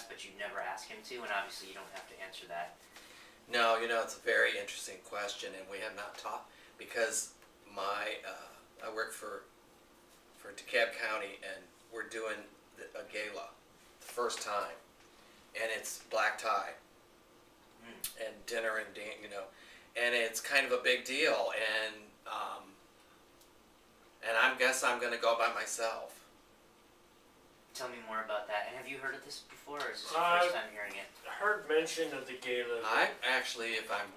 ask, but you never ask him to, and obviously you don't have to answer that. No, it's a very interesting question, and we have not talked because I work for DeKalb County, and we're doing a gala, the first time, and it's black tie and dinner and and it's kind of a big deal, and I guess I'm going to go by myself. Tell me more about that. And have you heard of this before, or is this your first time hearing it? Heard mention of the gala. I actually, if I'm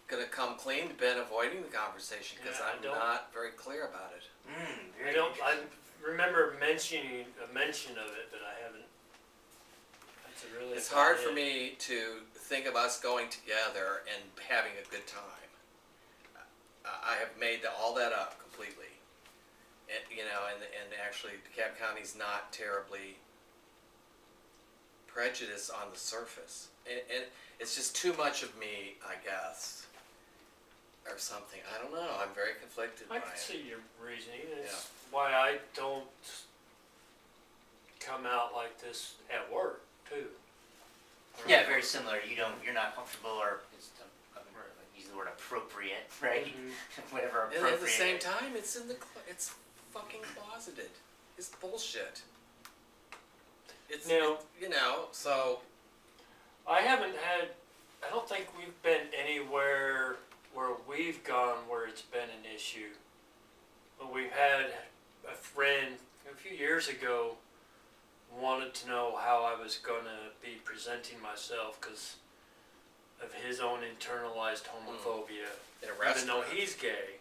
going to come clean, been avoiding the conversation because I'm not very clear about it. I remember mentioning a mention of it, but I haven't. It's hard for me to think of us going together and having a good time. I have made all that up completely. And actually DeKalb County's not terribly prejudiced on the surface. And it's just too much of me, I guess, or something. I don't know. I'm very conflicted by it. I can see your reasoning. It's why I don't come out like this at work, too. Yeah, very similar. You're not comfortable, or use the word appropriate, right? Mm-hmm. Whatever appropriate. And at the same time, it's it's fucking closeted. It's bullshit. So. I don't think we've been anywhere where we've gone where it's been an issue. But we've had a friend a few years ago wanted to know how I was going to be presenting myself because of his own internalized homophobia, even though he's gay.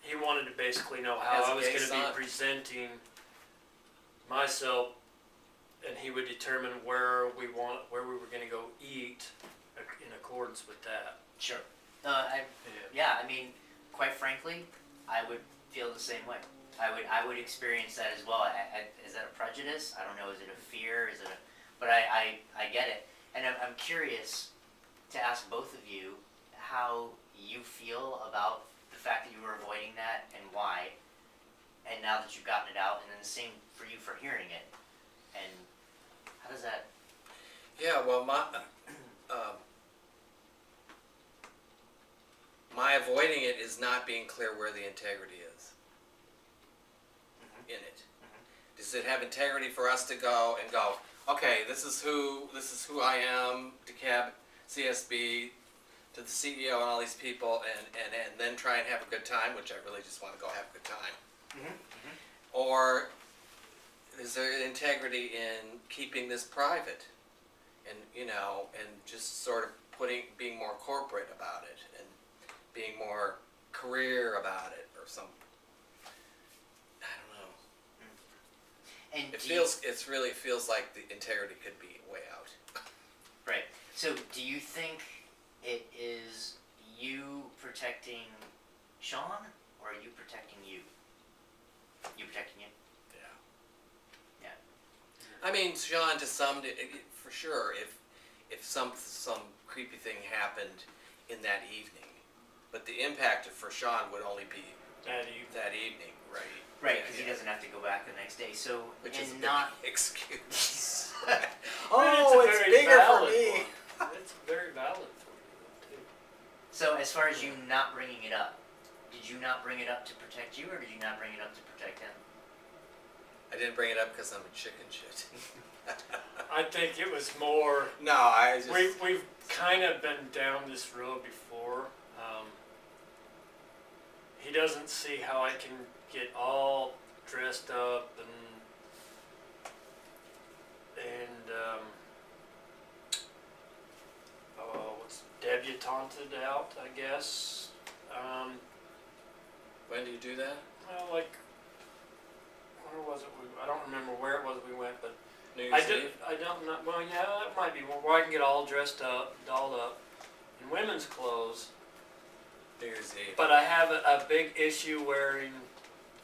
He wanted to basically know how I was going to be presenting myself, and he would determine where we were going to go eat in accordance with that. Sure. I mean, quite frankly, I would feel the same way. I would experience that as well. Is that a prejudice? I don't know. Is it a fear? But I get it. And I'm curious to ask both of you how you feel about the fact that you were avoiding that and why. And now that you've gotten it out, and then the same for you for hearing it. And how does that? Yeah, well, my avoiding it is not being clear where the integrity is in it. Does it have integrity for us to go, okay, this is who I am, DeKalb, CSB, to the CEO and all these people, and then try and have a good time, which I really just want to go have a good time. Or is there integrity in keeping this private, and and just sort of being more corporate about it, and being more career about it, or some. I don't know. And it really feels like the integrity could be way out. Right. So, do you think it is you protecting Sean, or are you protecting you? You protecting you? Yeah. I mean, Sean, to some, for sure, if some creepy thing happened in that evening, but the impact for Sean would only be that evening, right? Right, because he doesn't have to go back the next day. So, which is not big excuse. It's bigger for me. It's very valid for you, too. So, as far as you not bringing it up, did you not bring it up to protect you, or did you not bring it up to protect him? I didn't bring it up because I'm a chicken shit. I think it was more. No, I just. We've kind of been down this road before. He doesn't see how I can get all dressed up and what's debutanted out, I guess. When do you do that? Well, like, where was it? I don't remember where it was we went, but New Year's Eve? I don't know. Well, yeah, that might be where I can get all dressed up, dolled up, in women's clothes. New Year's Eve. But I have a big issue wearing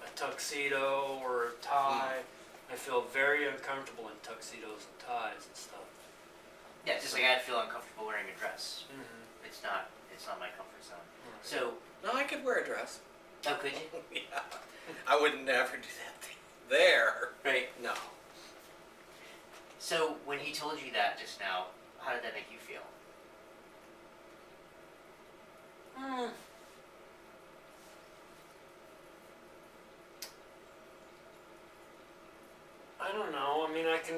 a tuxedo or a tie. I feel very uncomfortable in tuxedos and ties and stuff. Yeah, just like I'd feel uncomfortable wearing a dress. Mm-hmm. It's not my comfort zone. Right. So. No, I could wear a dress. Oh, could you? Yeah. I would never do that thing there. Right. So when he told you that just now, how did that make you feel? Hmm. I don't know. I mean, I can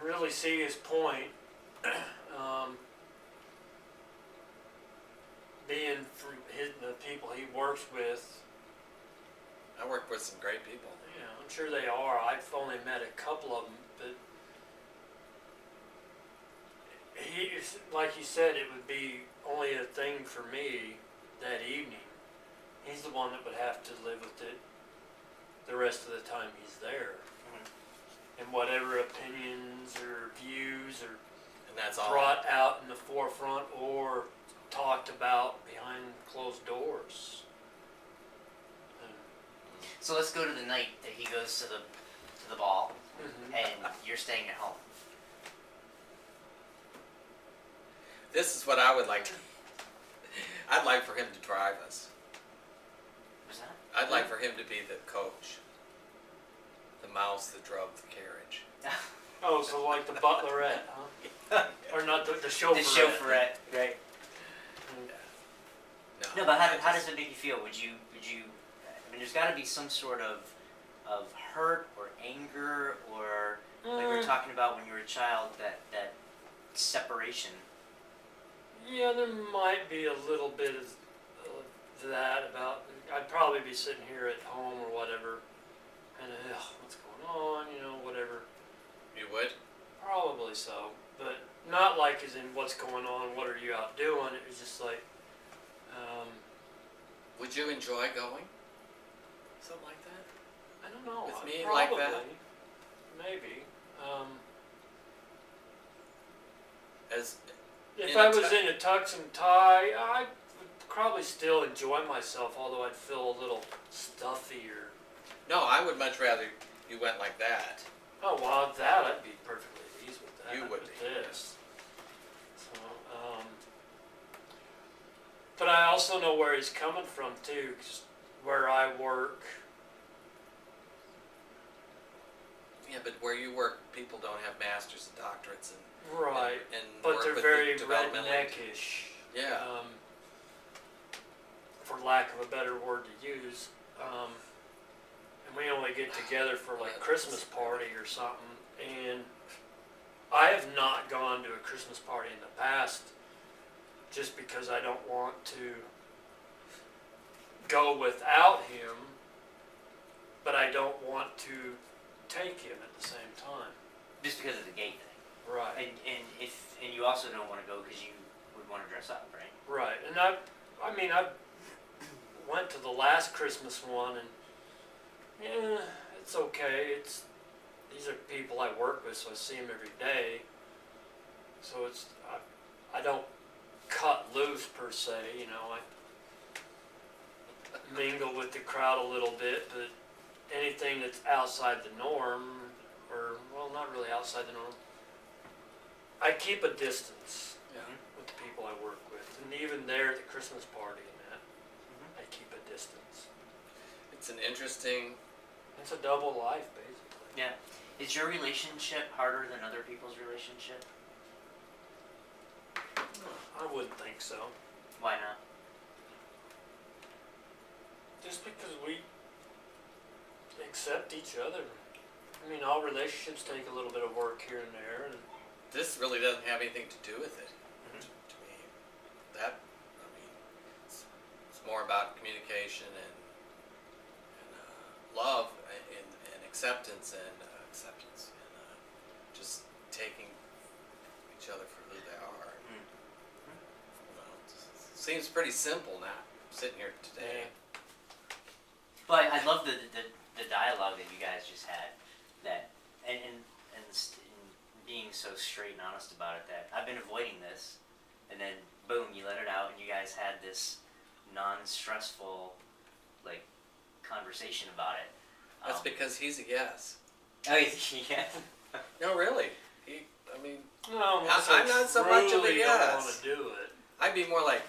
really see his point. Being from the people he works with, I work with some great people. yeah, I'm sure they are. I've only met a couple of them, but like you said, it would be only a thing for me that evening. He's the one that would have to live with it the rest of the time he's there. Mhm. And whatever opinions or views are And that's all. brought out in the forefront or talked about behind closed doors. And, So let's go to the night that he goes to the ball, mhm. and you're staying at home. This is what I would like to. I'd like for him to drive us. Was that? I'd like for him to be the coach. The mouse that drove the carriage. Oh, so like the butlerette, huh? Or not the chauffeurette. The chauffeurette, right? No, No, but I how just- does it make you feel? Would you? I mean, there's got to be some sort of hurt or anger or like we were talking about when you were a child, that separation. Yeah, there might be a little bit of that about. I'd probably be sitting here at home or whatever, and what's going on, whatever. You would? Probably so, but not like as in what's going on, what are you out doing? It was just like, Would you enjoy going? Something like that? I don't know. With me probably, like that? Maybe. As If In I a was tu- in a tux and tie, I would probably still enjoy myself, although I'd feel a little stuffier. no, I would much rather you went like that. Oh, well, that I'd be perfectly at ease with that. You would with be, this. So, but I also know where he's coming from too, 'cause where I work. Yeah, but where you work, people don't have masters and doctorates Right. and But work they're with very the developmental. redneckish. Yeah. For lack of a better word to use. And we only get together for like Christmas party or something. And I have not gone to a Christmas party in the past just because I don't want to go without him, but I don't want to take him at the same time. Just because of the gay thing. Right. And you also don't want to go because you would want to dress up, right? Right. And I went to the last Christmas one, and yeah, it's okay. These are people I work with, so I see them every day. So I don't cut loose per se, I mingle with the crowd a little bit, but anything that's outside the norm, or well, not really outside the norm, I keep a distance Yeah. with the people I work with, and even there at the Christmas party and that, I keep a distance. It's an interesting. It's a double life, basically. Yeah. Is your relationship harder than other people's relationship? I wouldn't think so. Why not? Just because we accept each other. I mean, all relationships take a little bit of work here and there, and This really doesn't have anything to do with it. Mhm. To me, it's more about communication and love and acceptance and just taking each other for who they are. Mm. It seems pretty simple now, sitting here today. But I love the dialogue that you guys just had, that and being so straight and honest about it, that I've been avoiding this, and then boom, you let it out, and you guys had this non-stressful like conversation about it. That's because he's a yes. Oh yeah. No, really. no, unless I'm not so much of a truly yes. don't want to do it. I'd be more like,